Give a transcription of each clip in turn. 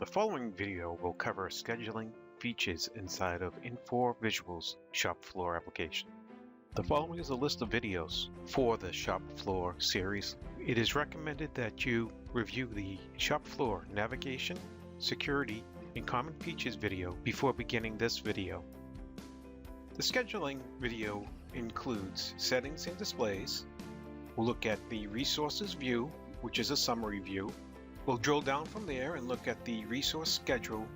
following video will cover scheduling features inside of Infor Visual's shop floor application. The following is a list of videos for the shop floor series. It is recommended that you review the shop floor navigation, security, and common features video before beginning this video. The scheduling video includes settings and displays. We'll look at the resources view, which is a summary view. We'll drill down from there and look at the resource schedule.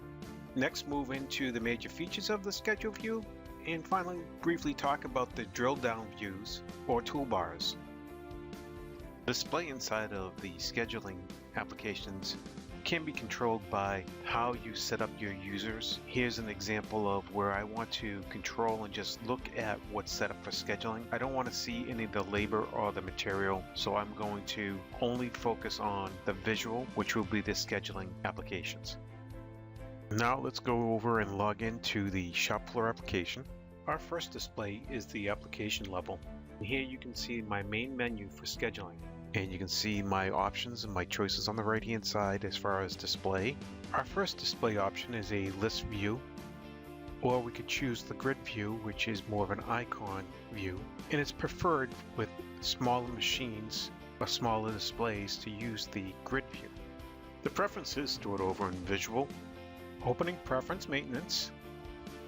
Next, move into the major features of the schedule view, and finally briefly talk about the drill down views or toolbars. Display inside of the scheduling applications can be controlled by how you set up your users. Here's an example of where I want to control and just look at what's set up for scheduling. I don't want to see any of the labor or the material, so I'm going to only focus on the visual, which will be the scheduling applications. Now let's go over and log into the shop floor application. Our first display is the application level. Here you can see my main menu for scheduling, and you can see my options and my choices on the right hand side as far as display. Our first display option is a list view, or we could choose the grid view, which is more of an icon view, and it's preferred with smaller machines or smaller displays to use the grid view. The preferences stored over in visual. Opening preference maintenance.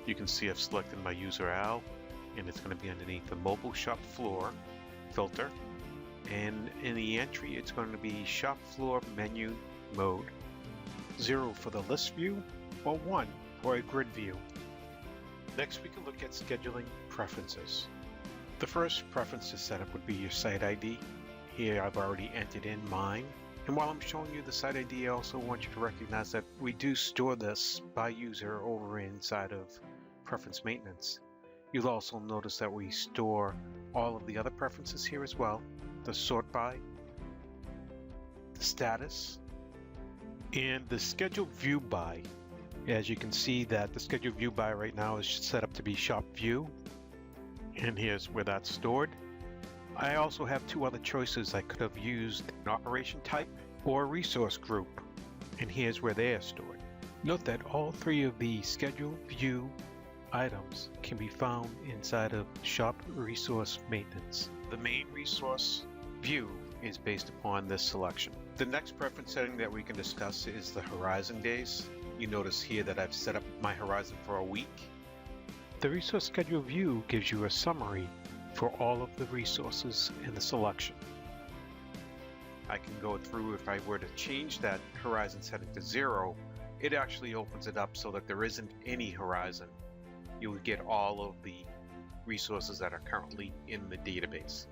You can see I've selected my user Al, and it's going to be underneath the mobile shop floor filter. And in the entry, it's going to be shop floor menu mode. 0 for the list view, or 1 for a grid view. Next, we can look at scheduling preferences. The first preference to set up would be your site ID. Here I've already entered in mine. And while I'm showing you the site ID, I also want you to recognize that we do store this by user over inside of preference maintenance. You'll also notice that we store all of the other preferences here as well. The sort by, the status, and the scheduled view by. As you can see that the scheduled view by right now is set up to be shop view, and here's where that's stored. I also have two other choices. I could have used an operation type or a resource group, and here's where they are stored. Note that all three of the schedule view items can be found inside of shop resource maintenance. The main resource view is based upon this selection. The next preference setting that we can discuss is the horizon days. You notice here that I've set up my horizon for a week. The resource schedule view gives you a summary for all of the resources in the selection. I can go through, if I were to change that horizon setting to 0, it actually opens it up so that there isn't any horizon. You would get all of the resources that are currently in the database.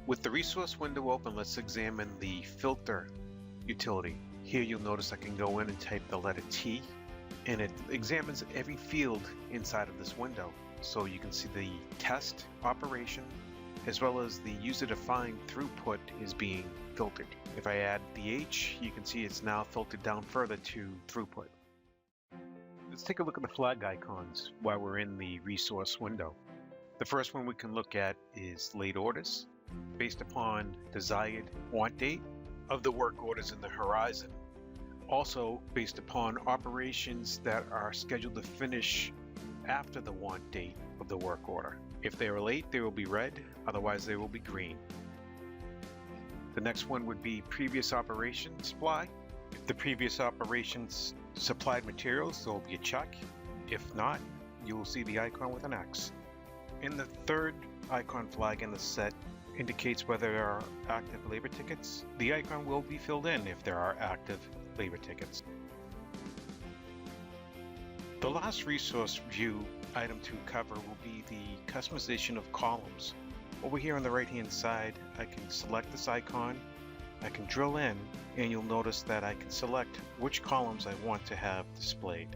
With the resource window open, let's examine the filter utility. Here you'll notice I can go in and type the letter T, and it examines every field inside of this window. So you can see the test operation as well as the user-defined throughput is being filtered. If I add the H, you can see it's now filtered down further to throughput. Let's take a look at the flag icons while we're in the resource window. The first one we can look at is late orders, based upon desired want date of the work orders in the horizon. Also based upon operations that are scheduled to finish after the want date of the work order. If they are late, they will be red, otherwise they will be green. The next one would be previous operation supply. If the previous operations supplied materials, there will be a check. If not, you will see the icon with an X. And the third icon flag in the set indicates whether there are active labor tickets. The icon will be filled in if there are active labor tickets. The last resource view item to cover will be the customization of columns. Over here on the right hand side, I can select this icon, I can drill in, and you'll notice that I can select which columns I want to have displayed.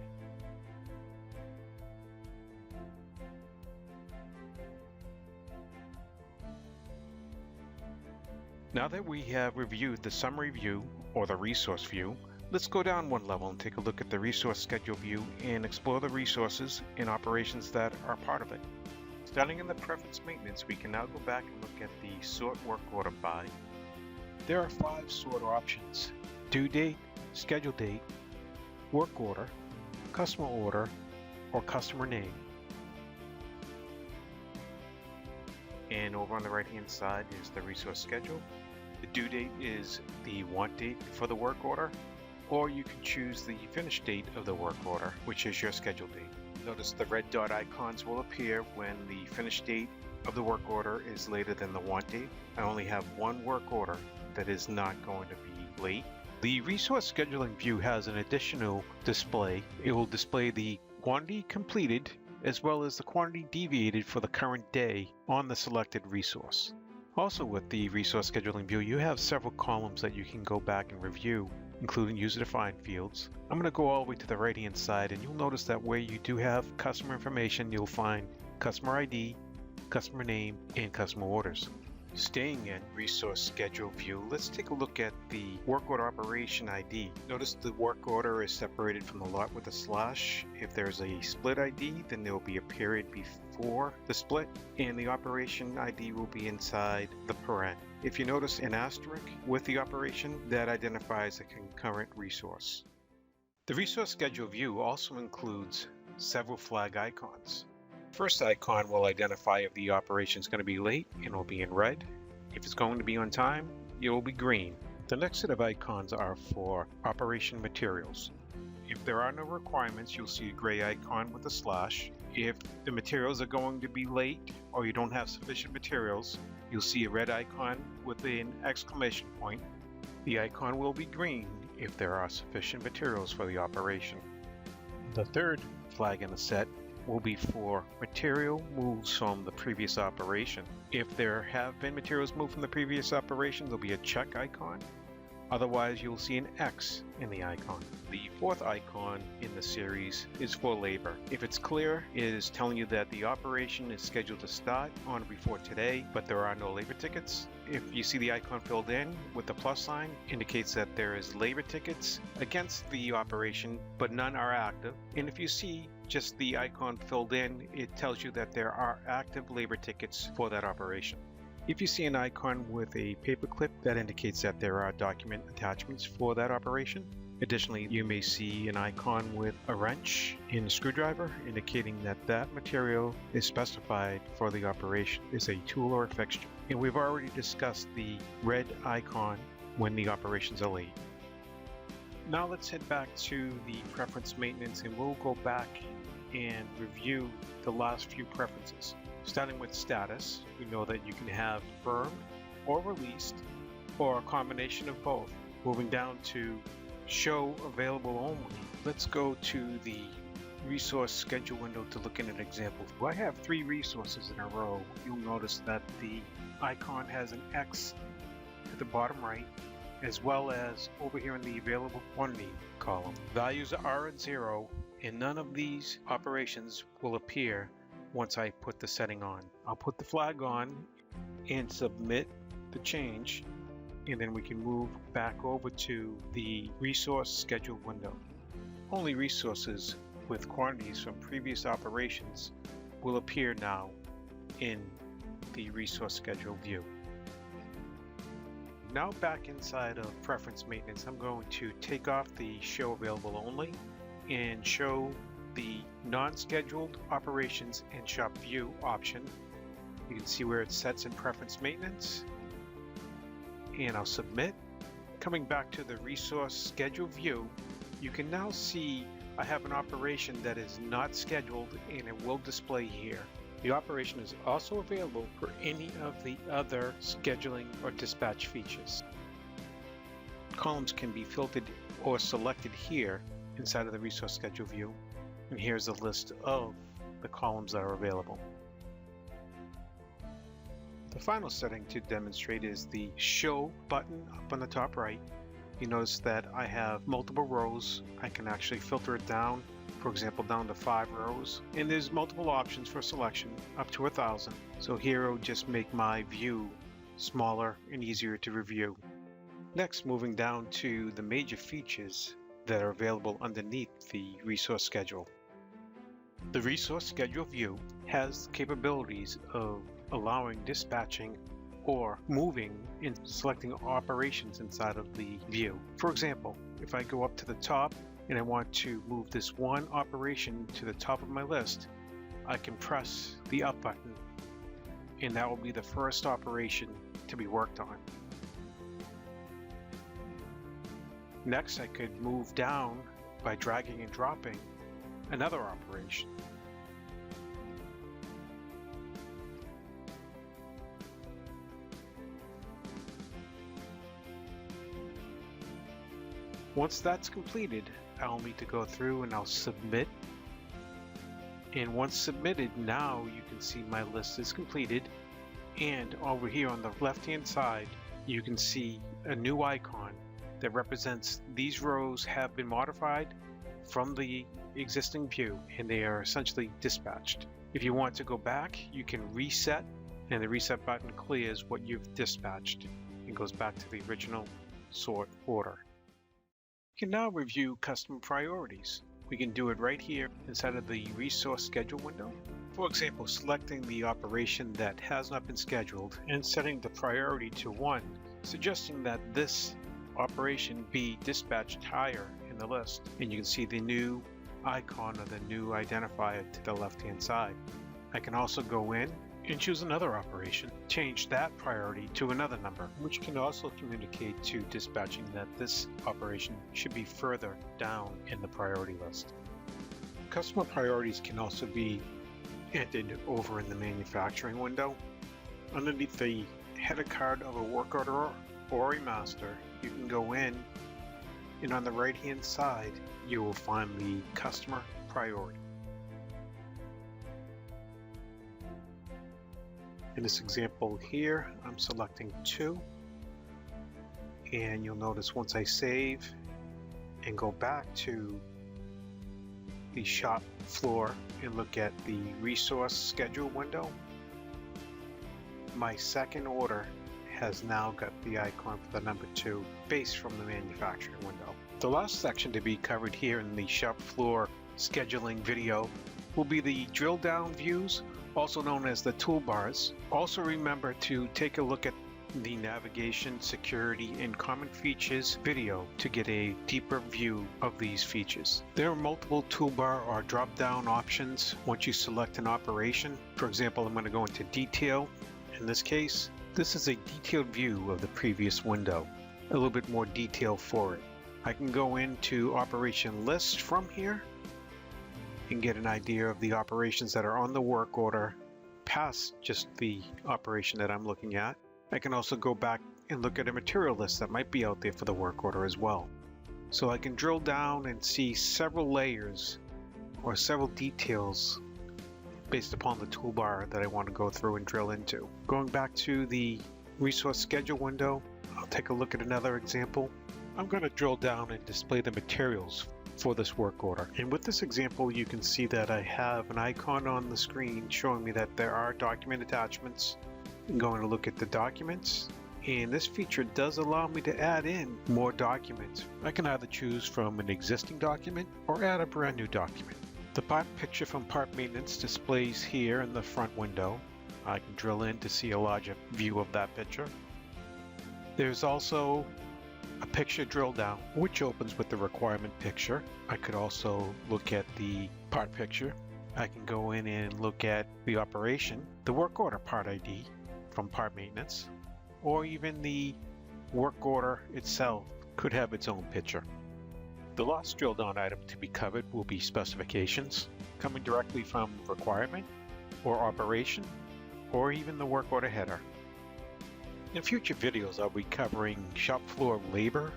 Now that we have reviewed the summary view or the resource view, let's go down one level and take a look at the resource schedule view and explore the resources and operations that are part of it. Starting in the preference maintenance, we can now go back and look at the sort work order by. There are 5 sort options: due date, schedule date, work order, customer order, or customer name. And over on the right hand side is the resource schedule. The due date is the want date for the work order, or you can choose the finish date of the work order, which is your schedule date. Notice the red dot icons will appear when the finish date of the work order is later than the want date. I only have one work order that is not going to be late. The resource scheduling view has an additional display. It will display the quantity completed as well as the quantity deviated for the current day on the selected resource. Also with the resource scheduling view, you have several columns that you can go back and review, including user-defined fields. I'm going to go all the way to the right-hand side, and you'll notice that where you do have customer information, you'll find customer ID, customer name, and customer orders. Staying in resource schedule view, let's take a look at the work order operation ID. Notice the work order is separated from the lot with a slash. If there's a split ID, then there will be a period before the split, and the operation ID will be inside the paren. If you notice an asterisk with the operation, that identifies a concurrent resource. The resource schedule view also includes several flag icons. First icon will identify if the operation is going to be late and will be in red. If it's going to be on time, it will be green. The next set of icons are for operation materials. If there are no requirements, you'll see a gray icon with a slash. If the materials are going to be late or you don't have sufficient materials, you'll see a red icon with an exclamation point. The icon will be green if there are sufficient materials for the operation. The third flag in the set will be for material moves from the previous operation. If there have been materials moved from the previous operation, there'll be a check icon. Otherwise, you'll see an X in the icon. The fourth icon in the series is for labor. If it's clear, it is telling you that the operation is scheduled to start on or before today, but there are no labor tickets. If you see the icon filled in with the plus sign, indicates that there is labor tickets against the operation, but none are active. And if you see just the icon filled in, it tells you that there are active labor tickets for that operation. If you see an icon with a paperclip, that indicates that there are document attachments for that operation. Additionally, you may see an icon with a wrench and a screwdriver, indicating that that material is specified for the operation is a tool or a fixture. And we've already discussed the red icon when the operations are late. Now let's head back to the preference maintenance, and we'll go back and review the last few preferences. Starting with status, we know that you can have firm or released, or a combination of both. Moving down to show available only, let's go to the resource schedule window to look at an example. I have 3 resources in a row. You'll notice that the icon has an X at the bottom right, as well as over here in the available quantity column. Values are at 0, and none of these operations will appear once I put the setting on. I'll put the flag on and submit the change, and then we can move back over to the resource schedule window. Only resources with quantities from previous operations will appear now in the resource schedule view. Now back inside of preference maintenance, I'm going to take off the show available only and show the non-scheduled operations and shop view option. You can see where it sets in preference maintenance, and I'll submit. Coming back to the resource schedule view, you can now see I have an operation that is not scheduled, and it will display here. The operation is also available for any of the other scheduling or dispatch features. Columns can be filtered or selected here inside of the resource schedule view. And here's a list of the columns that are available. The final setting to demonstrate is the Show button up on the top right. You notice that I have multiple rows. I can actually filter it down, for example, down to 5 rows. And there's multiple options for selection, up to 1,000. So here it'll just make my view smaller and easier to review. Next, moving down to the major features that are available underneath the resource schedule. The resource schedule view has capabilities of allowing dispatching or moving and selecting operations inside of the view. For example, if I go up to the top and I want to move this one operation to the top of my list, I can press the up button, and that will be the first operation to be worked on. Next, I could move down by dragging and dropping another operation. Once that's completed, I'll need to go through and I'll submit. And once submitted, now you can see my list is completed. And over here on the left-hand side, you can see a new icon that represents these rows have been modified from the existing view, and they are essentially dispatched. If you want to go back, you can reset, and the reset button clears what you've dispatched and goes back to the original sort order. You can now review custom priorities. We can do it right here inside of the resource schedule window. For example, selecting the operation that has not been scheduled and setting the priority to 1, suggesting that this operation be dispatched higher in the list. And you can see the new icon or the new identifier to the left-hand side. I can also go in and choose another operation, change that priority to another number, which can also communicate to dispatching that this operation should be further down in the priority list. Customer priorities can also be entered over in the manufacturing window. Underneath the header card of a work order or a master, you can go in, and on the right hand side you will find the customer priority. In this example here, I'm selecting 2, and you'll notice once I save and go back to the shop floor and look at the resource schedule window, my second order has now got the icon for the number 2 based from the manufacturing window. The last section to be covered here in the shop floor scheduling video will be the drill down views, also known as the toolbars. Also remember to take a look at the navigation, security, and common features video to get a deeper view of these features. There are multiple toolbar or drop down options once you select an operation. For example, I'm going to go into detail. In this case, this is a detailed view of the previous window, a little bit more detail for it. I can go into operation list from here and get an idea of the operations that are on the work order past just the operation that I'm looking at. I can also go back and look at a material list that might be out there for the work order as well. So I can drill down and see several layers or several details based upon the toolbar that I want to go through and drill into. Going back to the resource schedule window, I'll take a look at another example. I'm going to drill down and display the materials for this work order. And with this example, you can see that I have an icon on the screen showing me that there are document attachments. I'm going to look at the documents, and this feature does allow me to add in more documents. I can either choose from an existing document or add a brand new document. The part picture from part maintenance displays here in the front window. I can drill in to see a larger view of that picture. There's also a picture drill down, which opens with the requirement picture. I could also look at the part picture. I can go in and look at the operation, the work order part ID from part maintenance, or even the work order itself could have its own picture. The last drill down item to be covered will be specifications, coming directly from requirement or operation, or even the work order header. In future videos, I'll be covering shop floor labor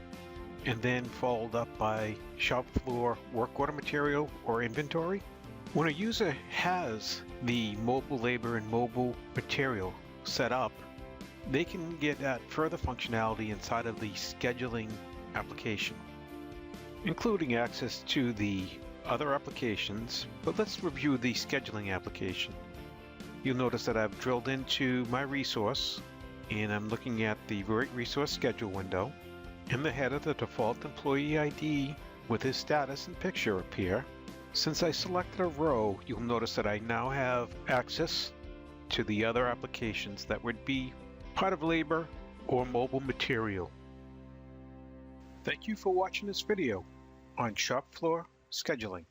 and then followed up by shop floor work order material or inventory. When a user has the mobile labor and mobile material set up, they can get at further functionality inside of the scheduling application, including access to the other applications. But let's review the scheduling application. You'll notice that I've drilled into my resource, and I'm looking at the resource schedule window. In the header, the default employee ID with his status and picture appear. Since I selected a row, you'll notice that I now have access to the other applications that would be part of labor or mobile material. Thank you for watching this video. On shop floor scheduling.